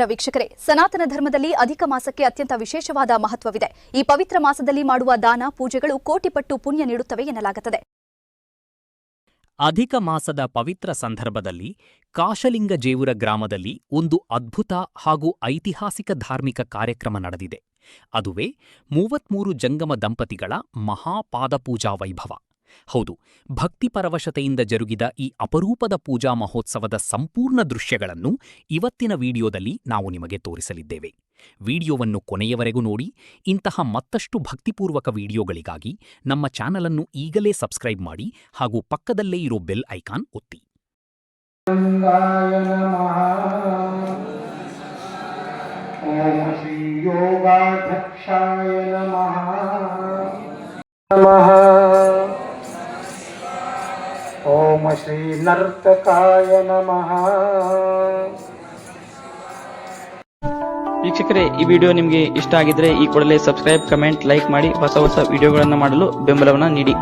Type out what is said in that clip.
ನಮಸ್ಕಾರ ವೀಕ್ಷಕರೇ. ಸನಾತನ ಧರ್ಮದಲ್ಲಿ ಅಧಿಕ ಮಾಸಕ್ಕೆ ಅತ್ಯಂತ ವಿಶೇಷವಾದ ಮಹತ್ವವಿದೆ. ಈ ಪವಿತ್ರ ಮಾಸದಲ್ಲಿ ಮಾಡುವ ದಾನ ಪೂಜೆಗಳು ಕೋಟಿಪಟ್ಟು ಪುಣ್ಯ ನೀಡುತ್ತವೆ ಎನ್ನಲಾಗುತ್ತದೆ. ಅಧಿಕ ಮಾಸದ ಪವಿತ್ರ ಸಂದರ್ಭದಲ್ಲಿ ಕಾಶಲಿಂಗಜೇವೂರ ಗ್ರಾಮದಲ್ಲಿ ಒಂದು ಅದ್ಭುತ ಹಾಗೂ ಐತಿಹಾಸಿಕ ಧಾರ್ಮಿಕ ಕಾರ್ಯಕ್ರಮ ನಡೆದಿದೆ. ಅದುವೇ 33 ಜಂಗಮ ದಂಪತಿಗಳ ಮಹಾಪಾದಪೂಜಾ ವೈಭವ. ಹೌದು, ಭಕ್ತಿಪರವಶತೆಯಿಂದ ಜರುಗಿದ ಈ ಅಪರೂಪದ ಪೂಜಾ ಮಹೋತ್ಸವದ ಸಂಪೂರ್ಣ ದೃಶ್ಯಗಳನ್ನು ಇವತ್ತಿನ ವಿಡಿಯೋದಲ್ಲಿ ನಾವು ನಿಮಗೆ ತೋರಿಸಲಿದ್ದೇವೆ. ವಿಡಿಯೋವನ್ನು ಕೊನೆಯವರೆಗೂ ನೋಡಿ. ಇಂತಹ ಮತ್ತಷ್ಟು ಭಕ್ತಿಪೂರ್ವಕ ವಿಡಿಯೋಗಳಿಗಾಗಿ ನಮ್ಮ ಚಾನಲ್ ಅನ್ನು ಈಗಲೇ ಸಬ್ಸ್ಕ್ರೈಬ್ ಮಾಡಿ ಹಾಗೂ ಪಕ್ಕದಲ್ಲೇ ಇರೋ ಬೆಲ್ ಐಕಾನ್ ಒತ್ತಿ. ಓಂ ಶ್ರೀ ನರ್ತಕಾಯ ನಮಃ. ವೀಕ್ಷಕರೇ, ಈ ವಿಡಿಯೋ ನಿಮಗೆ ಇಷ್ಟ ಆಗಿದ್ರೆ ಈ ಕೂಡಲೇ ಸಬ್ಸ್ಕ್ರೈಬ್, ಕಮೆಂಟ್, ಲೈಕ್ ಮಾಡಿ ಹೊಸ ವಿಡಿಯೋಗಳನ್ನು ಮಾಡಲು ಬೆಂಬಲವನ್ನು ನೀಡಿ.